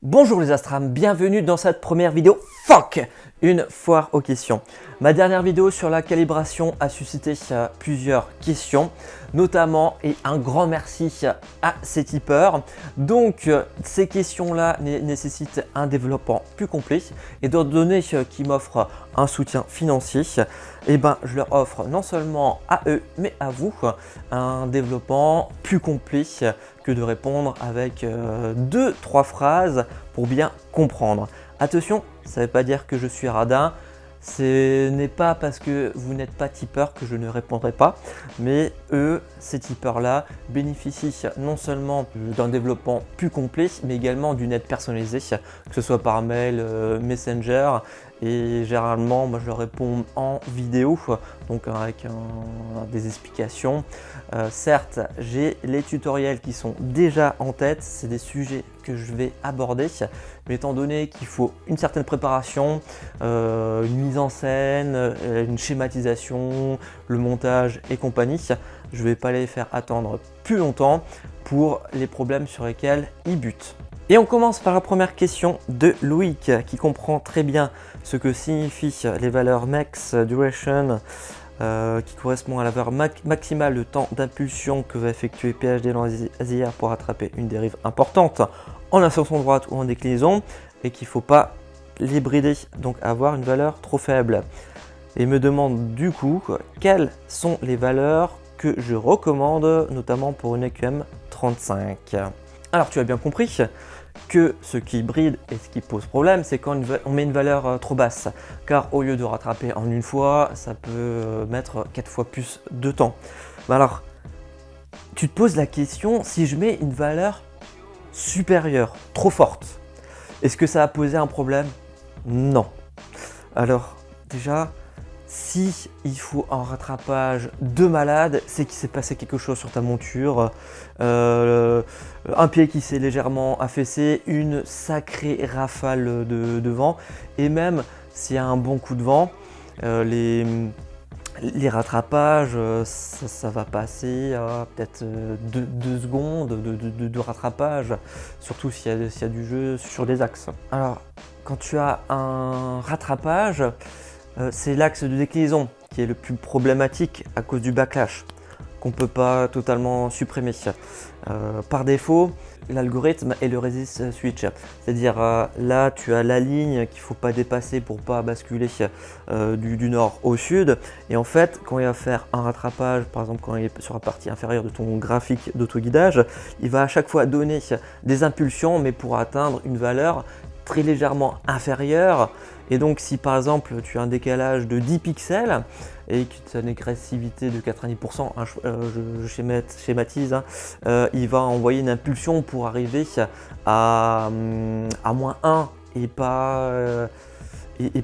Bonjour les Astrams, bienvenue dans cette première vidéo FOC, une foire aux questions. Ma dernière vidéo sur la calibration a suscité plusieurs questions, notamment et un grand merci à ces tipeurs. Donc ces questions-là nécessitent un développement plus complet et étant donné qu'ils m'offrent un soutien financier, et je leur offre non seulement à eux mais à vous un développement plus complet que de répondre avec 2-3 phrases pour bien comprendre. Attention, ça ne veut pas dire que je suis radin. Ce n'est pas parce que vous n'êtes pas tipeur que je ne répondrai pas, mais eux, ces tipeurs-là, bénéficient non seulement d'un développement plus complet, mais également d'une aide personnalisée, que ce soit par mail, Messenger, et généralement, je leur réponds en vidéo, donc avec des explications. Certes, j'ai les tutoriels qui sont déjà en tête, c'est des sujets que je vais aborder, mais étant donné qu'il faut une certaine préparation, une mise en scène, une schématisation, le montage et compagnie, je ne vais pas les faire attendre plus longtemps pour les problèmes sur lesquels ils butent. Et on commence par la première question de Loïc qui comprend très bien ce que signifient les valeurs max duration qui correspond à la valeur maximale de temps d'impulsion que va effectuer PhD dans ASIR pour attraper une dérive importante en ascension droite ou en déclinaison et qu'il ne faut pas les brider, donc avoir une valeur trop faible. Et me demande du coup quelles sont les valeurs que je recommande notamment pour une EQM 35. Alors tu as bien compris que ce qui bride et ce qui pose problème, c'est quand on met une valeur trop basse. Car au lieu de rattraper en une fois, ça peut mettre 4 fois plus de temps. Alors, tu te poses la question, si je mets une valeur supérieure, trop forte, est-ce que ça va poser un problème? Non. Alors, déjà, si il faut un rattrapage de malade, c'est qu'il s'est passé quelque chose sur ta monture, un pied qui s'est légèrement affaissé, une sacrée rafale de vent, et même s'il y a un bon coup de vent, les rattrapages, ça va passer à peut-être 2 secondes de rattrapage, surtout s'il y a du jeu sur des axes. Alors, quand tu as un rattrapage, c'est l'axe de déclinaison qui est le plus problématique à cause du backlash qu'on ne peut pas totalement supprimer. Par défaut, l'algorithme est le resist switch, c'est-à-dire là tu as la ligne qu'il ne faut pas dépasser pour ne pas basculer du nord au sud, et en fait quand il va faire un rattrapage, par exemple quand il est sur la partie inférieure de ton graphique d'autoguidage, il va à chaque fois donner des impulsions mais pour atteindre une valeur très légèrement inférieure. Et donc si par exemple tu as un décalage de 10 pixels et que tu as une agressivité de 90%, je schématise, il va envoyer une impulsion pour arriver à -1 et pas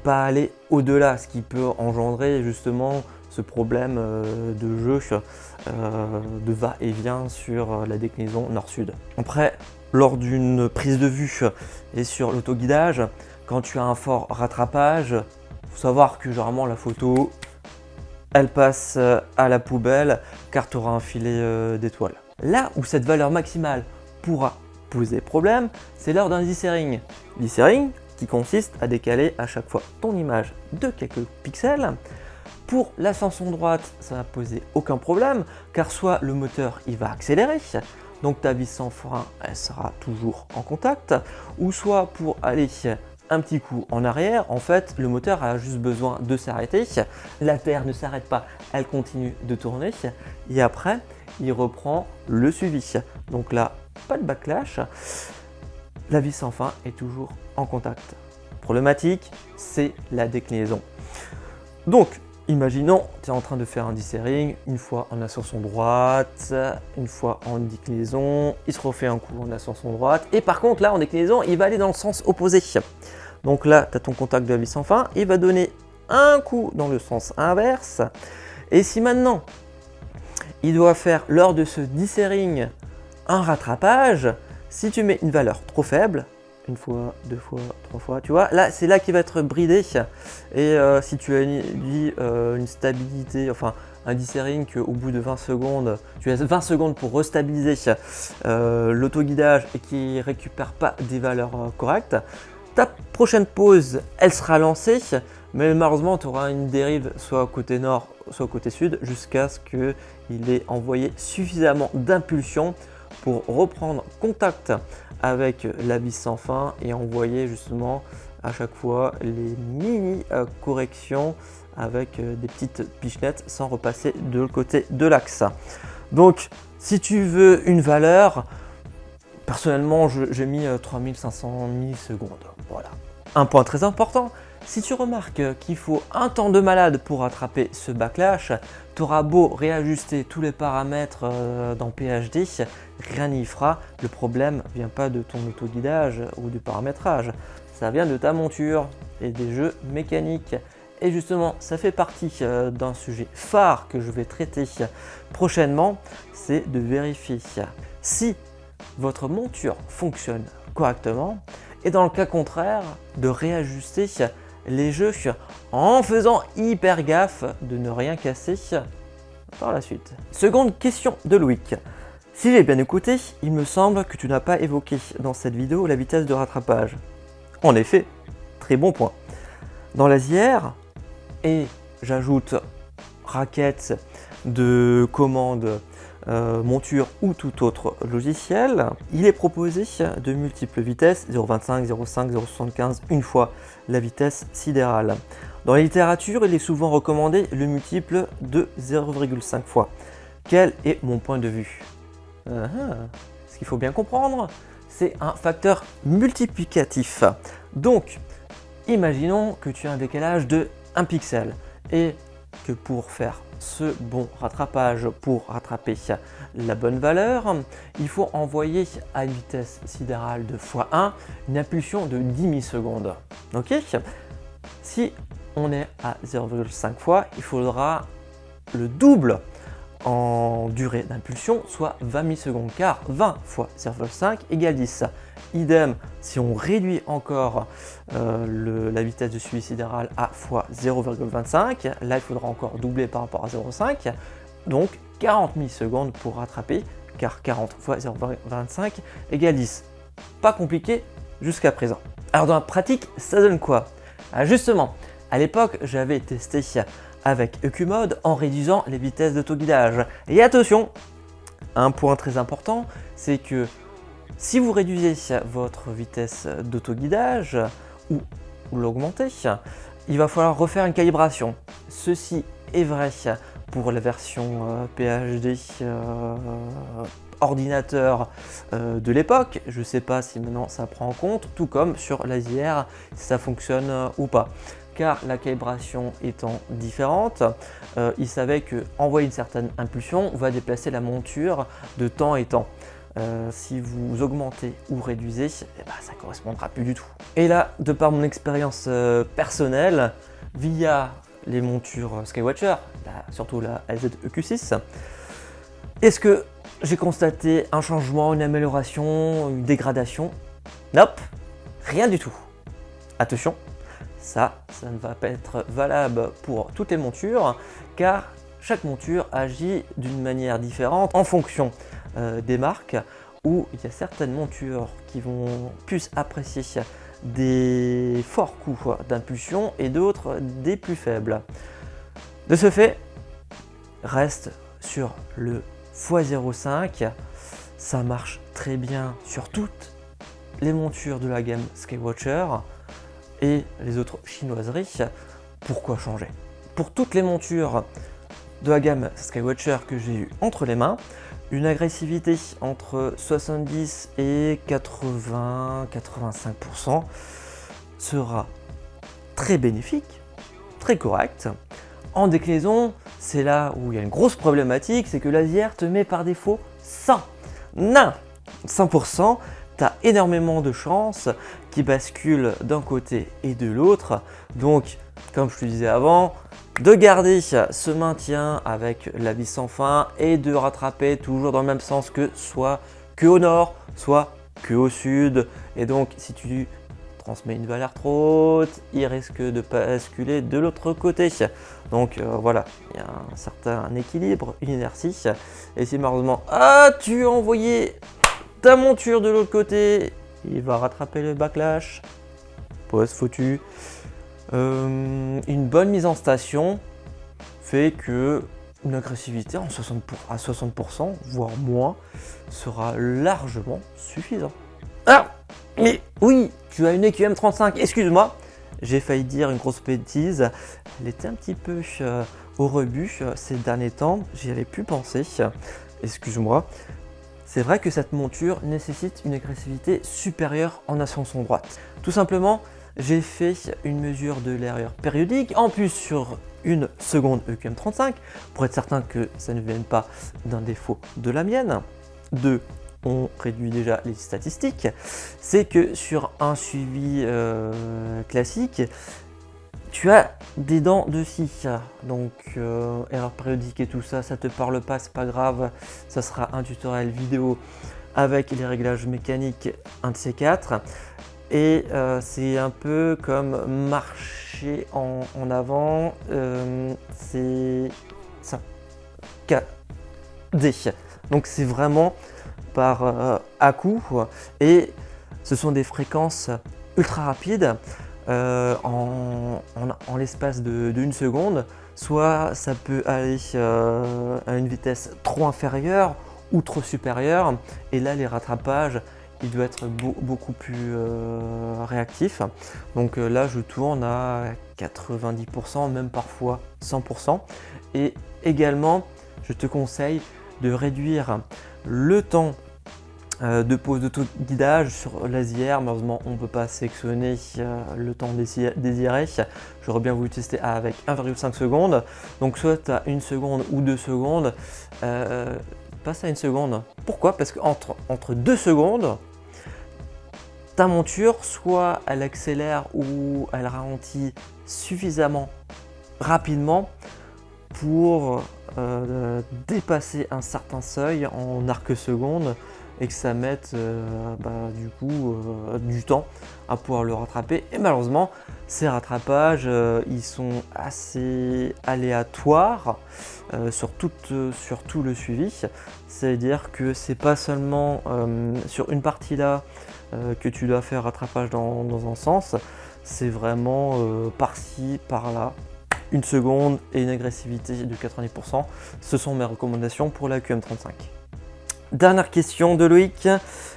aller au-delà, ce qui peut engendrer justement ce problème de jeu de va-et-vient sur la déclinaison nord-sud. Après, lors d'une prise de vue et sur l'autoguidage, quand tu as un fort rattrapage, il faut savoir que généralement la photo, elle passe à la poubelle car tu auras un filet d'étoiles. Là où cette valeur maximale pourra poser problème, c'est lors d'un dithering. Dithering qui consiste à décaler à chaque fois ton image de quelques pixels. Pour l'ascension droite, ça va poser aucun problème car soit le moteur il va accélérer, donc ta vis sans frein elle sera toujours en contact, ou soit pour aller un petit coup en arrière, en fait le moteur a juste besoin de s'arrêter, la Terre ne s'arrête pas, elle continue de tourner et après il reprend le suivi. Donc là, pas de backlash, la vis sans fin est toujours en contact. Problématique, c'est la déclinaison. Donc imaginons, tu es en train de faire un dithering, une fois en ascension droite, une fois en déclinaison, il se refait un coup en ascension droite, et par contre là en déclinaison, il va aller dans le sens opposé. Donc là, tu as ton contact de la vis sans fin, il va donner un coup dans le sens inverse, et si maintenant, il doit faire lors de ce dithering un rattrapage, si tu mets une valeur trop faible, une fois, 2 fois, 3 fois, tu vois, là c'est là qu'il va être bridé. Et si tu as une stabilité, enfin un D-Sharing qu'au bout de 20 secondes, tu as 20 secondes pour restabiliser l'autoguidage et qui ne récupère pas des valeurs correctes, ta prochaine pause, elle sera lancée, mais malheureusement, tu auras une dérive soit côté nord, soit côté sud, jusqu'à ce qu'il ait envoyé suffisamment d'impulsion pour reprendre contact avec la vis sans fin et envoyer justement à chaque fois les mini corrections avec des petites pichenettes sans repasser de l'autre côté de l'axe. Donc, si tu veux une valeur, personnellement, j'ai mis 3500 millisecondes. Voilà. Un point très important, si tu remarques qu'il faut un temps de malade pour rattraper ce backlash, tu auras beau réajuster tous les paramètres dans PHD, rien n'y fera. Le problème ne vient pas de ton autoguidage ou du paramétrage, ça vient de ta monture et des jeux mécaniques. Et justement, ça fait partie d'un sujet phare que je vais traiter prochainement, c'est de vérifier si votre monture fonctionne correctement et dans le cas contraire, de réajuster les jeux en faisant hyper gaffe de ne rien casser par la suite. Seconde question de Loïc. Si j'ai bien écouté, il me semble que tu n'as pas évoqué dans cette vidéo la vitesse de rattrapage. En effet, très bon point. Dans l'ASIR, et j'ajoute raquettes de commande, monture ou tout autre logiciel, il est proposé de multiples vitesses 0,25, 0,5, 0,75 une fois la vitesse sidérale. Dans la littérature, il est souvent recommandé le multiple de 0,5 fois. Quel est mon point de vue? Ce qu'il faut bien comprendre, c'est un facteur multiplicatif. Donc, imaginons que tu as un décalage de 1 pixel et que pour faire ce bon rattrapage, pour rattraper la bonne valeur, il faut envoyer à une vitesse sidérale de x1 une impulsion de 10 millisecondes. Ok? Si on est à 0,5 fois, il faudra le double en durée d'impulsion, soit 20 millisecondes, car 20 fois 0,5 égale 10. Idem, si on réduit encore la vitesse de suivi sidéral à fois 0,25, là il faudra encore doubler par rapport à 0,5, donc 40 millisecondes pour rattraper, car 40 fois 0,25 égale 10. Pas compliqué jusqu'à présent. Alors dans la pratique, ça donne quoi? Justement, à l'époque, j'avais testé avec EQMode en réduisant les vitesses d'autoguidage. Et attention, un point très important, c'est que si vous réduisez votre vitesse d'autoguidage ou l'augmentez, il va falloir refaire une calibration. Ceci est vrai pour la version PHD ordinateur de l'époque. Je ne sais pas si maintenant ça prend en compte, tout comme sur l'ASIR, si ça fonctionne ou pas. Car la calibration étant différente, il savait que envoyer une certaine impulsion va déplacer la monture de temps et temps. Si vous augmentez ou réduisez, eh ben, ça ne correspondra plus du tout. Et là, de par mon expérience personnelle, via les montures Skywatcher, surtout la LZ-EQ6, est-ce que j'ai constaté un changement, une amélioration, une dégradation? Nope, rien du tout. Attention, ça ne va pas être valable pour toutes les montures, car chaque monture agit d'une manière différente en fonction des marques, où il y a certaines montures qui vont plus apprécier des forts coups d'impulsion et d'autres des plus faibles. De ce fait, reste sur le x0,5, ça marche très bien sur toutes les montures de la gamme Skywatcher et les autres chinoiseries. Pourquoi changer? Pour toutes les montures de la gamme Skywatcher que j'ai eu entre les mains, une agressivité entre 70 et 80-85% sera très bénéfique, très correcte. En déclinaison, c'est là où il y a une grosse problématique, c'est que l'ASIR te met par défaut 100. Non, 100%, tu as énormément de chances qui basculent d'un côté et de l'autre. Donc, comme je te disais avant, de garder ce maintien avec la vis sans fin et de rattraper toujours dans le même sens, que soit que au nord, soit que au sud. Et donc, si tu transmet une valeur trop haute, il risque de basculer de l'autre côté. Donc voilà, il y a un certain équilibre, une inertie. Et si malheureusement, tu as envoyé ta monture de l'autre côté, il va rattraper le backlash. Pause foutu. Une bonne mise en station fait que une agressivité à 60%, voire moins, sera largement suffisant. Ah, mais oui, tu as une EQM 35, excuse-moi, j'ai failli dire une grosse bêtise. Elle était un petit peu au rebut ces derniers temps, j'y avais pu penser, excuse-moi. C'est vrai que cette monture nécessite une agressivité supérieure en ascension droite. Tout simplement, j'ai fait une mesure de l'erreur périodique, en plus sur une seconde EQM35, pour être certain que ça ne vienne pas d'un défaut de la mienne. 2. On réduit déjà les statistiques. C'est que sur un suivi classique, tu as des dents de scie. Donc erreur périodique et tout ça, ça te parle pas, c'est pas grave. Ça sera un tutoriel vidéo avec les réglages mécaniques, un de ces 4. Et c'est un peu comme marcher en avant, c'est ça, KD. Donc c'est vraiment par à-coup, et ce sont des fréquences ultra rapides en l'espace d'une seconde. Soit ça peut aller à une vitesse trop inférieure ou trop supérieure, et là les rattrapages, il doit être beaucoup plus réactif. Donc là, je tourne à 90%, même parfois 100%. Et également, je te conseille de réduire le temps de pause d'auto-guidage sur l'ASIR. Malheureusement, on ne peut pas sélectionner le temps désiré. J'aurais bien voulu tester avec 1,5 secondes. Donc soit tu as 1 seconde ou 2 secondes. Passe à 1 seconde. Pourquoi? Parce qu'entre 2 secondes, ta monture, soit elle accélère ou elle ralentit suffisamment rapidement pour dépasser un certain seuil en arc seconde, et que ça mette du temps à pouvoir le rattraper. Et malheureusement, ces rattrapages, ils sont assez aléatoires sur tout le suivi. C'est-à-dire que c'est pas seulement sur une partie là que tu dois faire rattrapage dans un sens, c'est vraiment par-ci, par-là, 1 seconde et une agressivité de 90%. Ce sont mes recommandations pour la QM35. Dernière question de Loïc,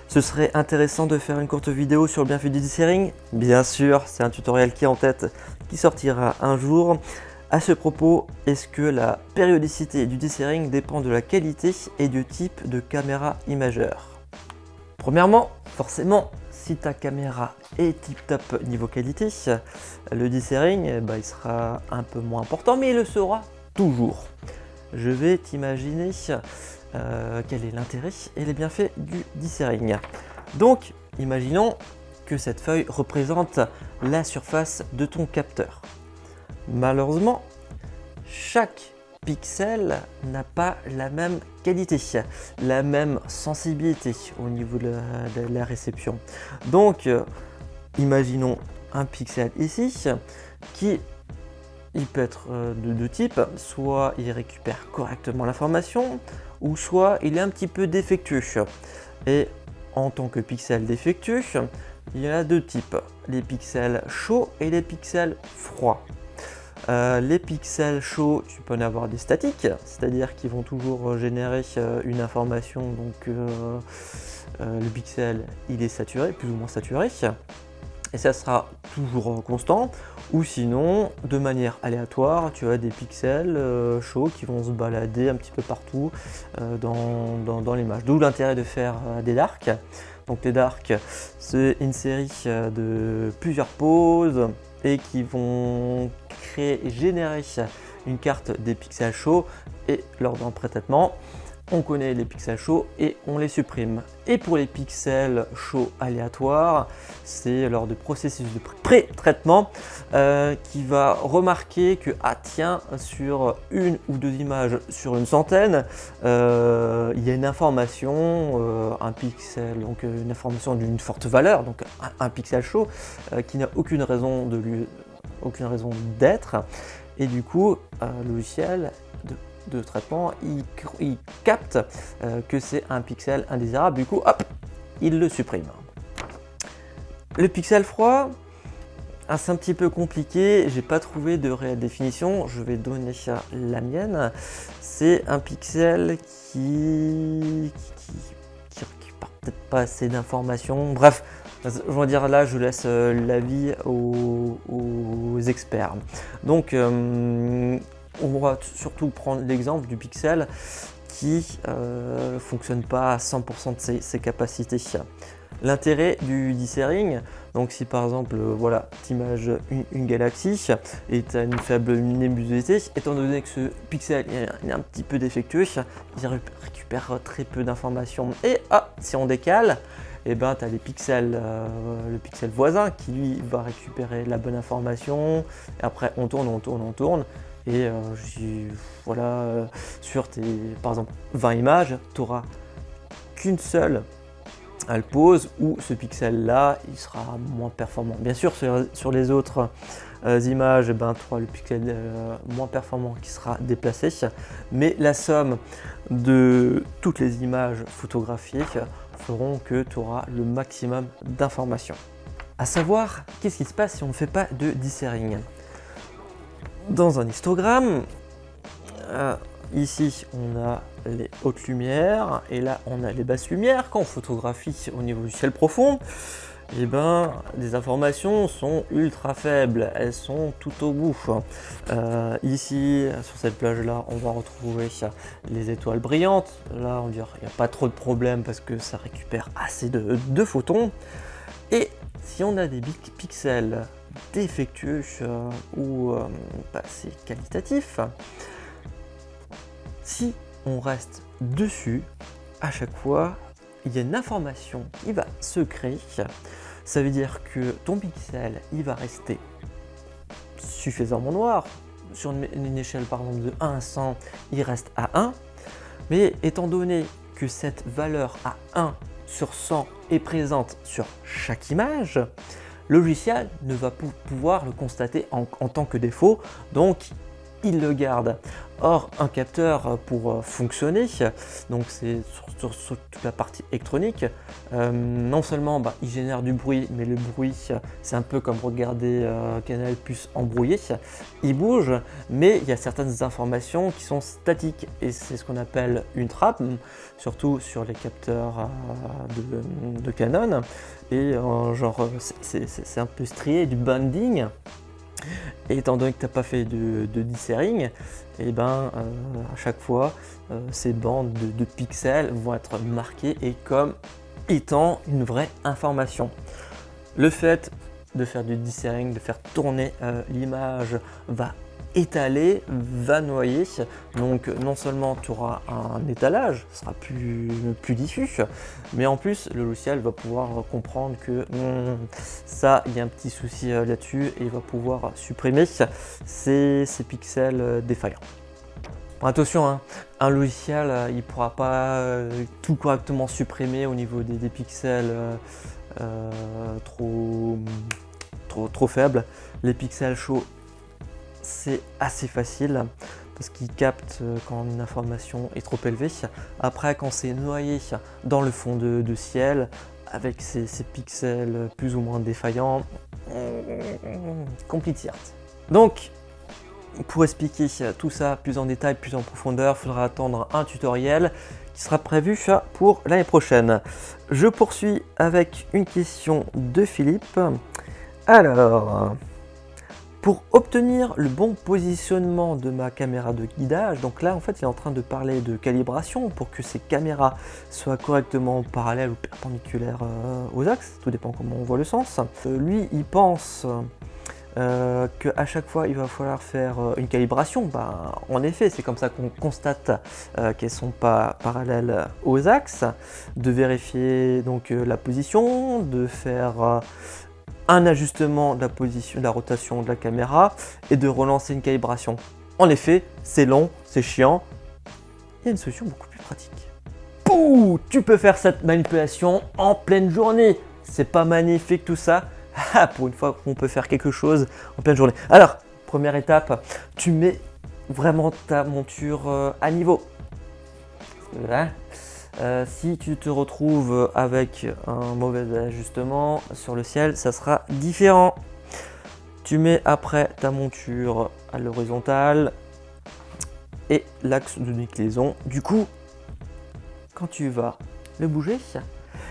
ce serait intéressant de faire une courte vidéo sur le bienfait du desserring? Bien sûr, c'est un tutoriel qui est en tête, qui sortira un jour. À ce propos, est-ce que la périodicité du desserring dépend de la qualité et du type de caméra imageur? Premièrement, forcément, si ta caméra est tip-top niveau qualité, le desserring, il sera un peu moins important, mais il le sera toujours. Je vais t'imaginer quel est l'intérêt et les bienfaits du desserring. Donc, imaginons que cette feuille représente la surface de ton capteur. Malheureusement, chaque pixel n'a pas la même qualité, la même sensibilité au niveau de la réception. Donc, imaginons un pixel ici qui il peut être de deux types, soit il récupère correctement l'information, ou soit il est un petit peu défectueux. Et en tant que pixel défectueux, il y a deux types, les pixels chauds et les pixels froids. Les pixels chauds, tu peux en avoir des statiques, c'est-à-dire qu'ils vont toujours générer une information, donc le pixel il est saturé, plus ou moins saturé, et ça sera toujours constant, ou sinon de manière aléatoire, tu as des pixels chauds qui vont se balader un petit peu partout dans l'image. D'où l'intérêt de faire des darks. Donc les darks, c'est une série de plusieurs poses et qui vont générer une carte des pixels chauds, et lors d'un pré-traitement, on connaît les pixels chauds et on les supprime. Et pour les pixels chauds aléatoires, c'est lors du processus de pré-traitement qui va remarquer que, ah tiens, sur une ou deux images sur une centaine, il y a une information, un pixel, donc une information d'une forte valeur, donc un pixel chaud, qui n'a aucune raison d'être. Et du coup, le logiciel de traitement, il capte que c'est un pixel indésirable, du coup, hop, il le supprime. Le pixel froid, c'est un petit peu compliqué, j'ai pas trouvé de réelle définition, je vais donner la mienne. C'est un pixel qui récupère peut-être pas assez d'informations, bref, je vais dire là, je laisse l'avis aux experts. Donc, on va surtout prendre l'exemple du pixel qui fonctionne pas à 100% de ses capacités. L'intérêt du dithering, donc si par exemple, voilà, tu images une galaxie et tu as une faible luminosité, étant donné que ce pixel est un petit peu défectueux, il récupère très peu d'informations. Et si on décale, et tu as le pixel voisin qui lui va récupérer la bonne information. Et après on tourne. Et voilà, sur tes, par exemple, 20 images, tu n'auras qu'une seule à le pose où ce pixel-là, il sera moins performant. Bien sûr, sur les autres images, tu auras le pixel moins performant qui sera déplacé. Mais la somme de toutes les images photographiées feront que tu auras le maximum d'informations. À savoir, qu'est-ce qui se passe si on ne fait pas de dithering? Dans un histogramme, ici on a les hautes lumières et là on a les basses lumières. Quand on photographie au niveau du ciel profond, les informations sont ultra faibles, elles sont tout au bout. Ici, sur cette plage là, on va retrouver les étoiles brillantes. Là on dirait qu'il n'y a pas trop de problème parce que ça récupère assez de photons. Et si on a des pixels défectueux ou c'est qualitatif, si on reste dessus, à chaque fois, il y a une information qui va se créer. Ça veut dire que ton pixel, il va rester suffisamment noir. Sur une échelle par exemple de 1 à 100, il reste à 1. Mais étant donné que cette valeur à 1 sur 100 est présente sur chaque image, le logiciel ne va pouvoir le constater en tant que défaut, donc il le garde. Or, un capteur pour fonctionner, donc c'est sur toute la partie électronique, non seulement il génère du bruit, mais le bruit c'est un peu comme regarder Canal+ embrouillé, il bouge, mais il y a certaines informations qui sont statiques et c'est ce qu'on appelle une trappe, surtout sur les capteurs de Canon, et c'est un peu strié du banding. Et étant donné que tu n'as pas fait de dithering, à chaque fois, ces bandes de pixels vont être marquées et comme étant une vraie information. Le fait de faire du dithering, de faire tourner l'image, va étaler, va noyer. Donc non seulement tu auras un étalage, ce sera plus diffus, mais en plus le logiciel va pouvoir comprendre que ça, il y a un petit souci là-dessus et il va pouvoir supprimer ces pixels défaillants. Attention, hein, un logiciel il ne pourra pas tout correctement supprimer au niveau des pixels trop faibles. Les pixels chauds, c'est assez facile parce qu'il capte quand une information est trop élevée. Après, quand c'est noyé dans le fond de ciel avec ces pixels plus ou moins défaillants, compliqué. Donc, pour expliquer tout ça plus en détail, plus en profondeur, il faudra attendre un tutoriel qui sera prévu pour l'année prochaine. Je poursuis avec une question de Philippe. Alors, pour obtenir le bon positionnement de ma caméra de guidage, donc là en fait il est en train de parler de calibration pour que ces caméras soient correctement parallèles ou perpendiculaires aux axes, tout dépend comment on voit le sens. Lui il pense qu'à chaque fois il va falloir faire une calibration, ben, en effet c'est comme ça qu'on constate qu'elles ne sont pas parallèles aux axes, de vérifier donc la position, de faire un ajustement de la position, de la rotation de la caméra et de relancer une calibration. En effet, c'est long, c'est chiant. Il y a une solution beaucoup plus pratique. Pouh, tu peux faire cette manipulation en pleine journée. C'est pas magnifique tout ça? Ah, pour une fois qu'on peut faire quelque chose en pleine journée. Alors, première étape, tu mets vraiment ta monture à niveau. Voilà. Si tu te retrouves avec un mauvais ajustement sur le ciel, ça sera différent. Tu mets après ta monture à l'horizontale et l'axe de déclinaison. Du coup, quand tu vas le bouger,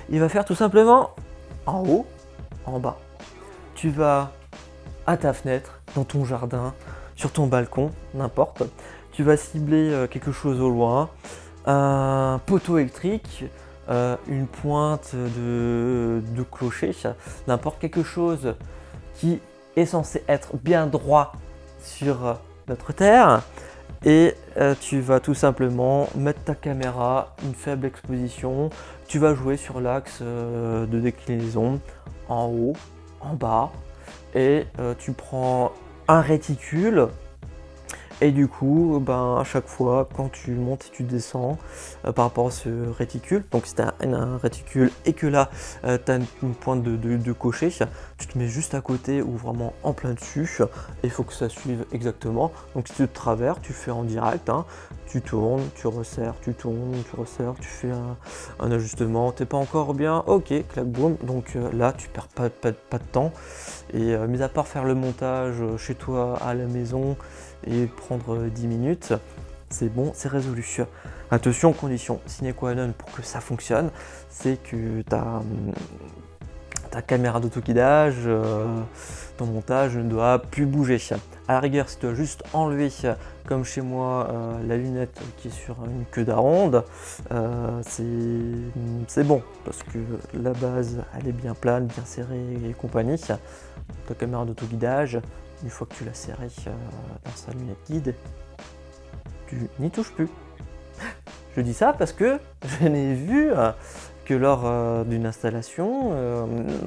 il va faire tout simplement en haut, en bas. Tu vas à ta fenêtre, dans ton jardin, sur ton balcon, n'importe. Tu vas cibler quelque chose au loin, un poteau électrique, une pointe de clocher, n'importe, quelque chose qui est censé être bien droit sur notre terre. Et tu vas tout simplement mettre ta caméra, une faible exposition, tu vas jouer sur l'axe de déclinaison en haut, en bas, et tu prends un réticule. Et du coup, ben, à chaque fois, quand tu montes et tu descends par rapport à ce réticule, donc si tu as un réticule et que là, tu as une pointe de cocher, tu te mets juste à côté ou vraiment en plein dessus. Il faut que ça suive exactement. Donc si tu te traverses, tu fais en direct, hein, tu tournes, tu resserres, tu tournes, tu resserres, tu fais un ajustement. T'es pas encore bien, ok, clac, boum. Donc là, tu perds pas de temps. Et mis à part faire le montage chez toi à la maison et prendre 10 minutes, c'est bon, c'est résolu. Attention, condition sine qua non pour que ça fonctionne, c'est que ta caméra d'autoguidage, ton montage ne doit plus bouger. À la rigueur, si tu dois juste enlever, comme chez moi, la lunette qui est sur une queue d'aronde, c'est bon, parce que la base, elle est bien plane, bien serrée et compagnie. Ta caméra d'autoguidage, une fois que tu l'as serrée dans sa lunette guide, tu n'y touches plus. Je dis ça parce que je n'ai vu que lors d'une installation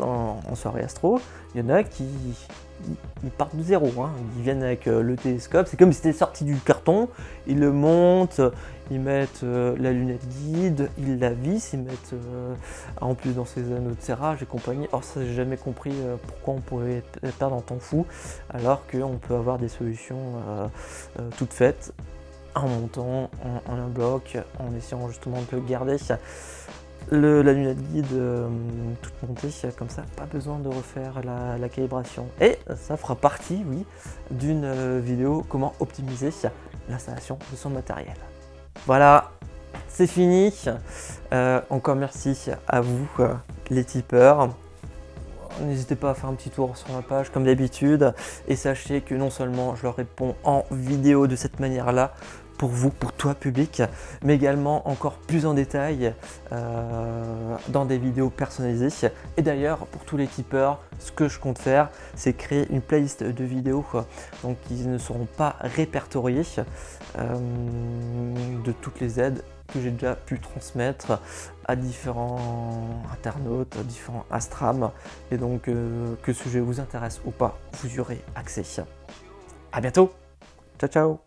en soirée astro, il y en a qui ils partent de zéro, hein. Ils viennent avec le télescope, c'est comme si c'était sorti du carton, ils le montent, ils mettent la lunette guide, ils la vissent, ils mettent en plus dans ses anneaux de serrage et compagnie. Or ça, j'ai jamais compris pourquoi on pouvait perdre en temps fou, alors qu'on peut avoir des solutions toutes faites en montant en un bloc, en essayant justement de garder la lunette guide toute montée, comme ça, pas besoin de refaire la calibration. Et ça fera partie, oui, d'une vidéo comment optimiser l'installation de son matériel. Voilà, c'est fini. Encore merci à vous, les tipeurs. N'hésitez pas à faire un petit tour sur ma page comme d'habitude et sachez que non seulement je leur réponds en vidéo de cette manière-là pour vous, pour toi public, mais également encore plus en détail dans des vidéos personnalisées. Et d'ailleurs, pour tous les tipeurs, ce que je compte faire, c'est créer une playlist de vidéos donc qui ne seront pas répertoriées de toutes les aides que j'ai déjà pu transmettre à différents internautes, à différents astrams, et donc que ce sujet vous intéresse ou pas, vous y aurez accès. À bientôt, ciao ciao.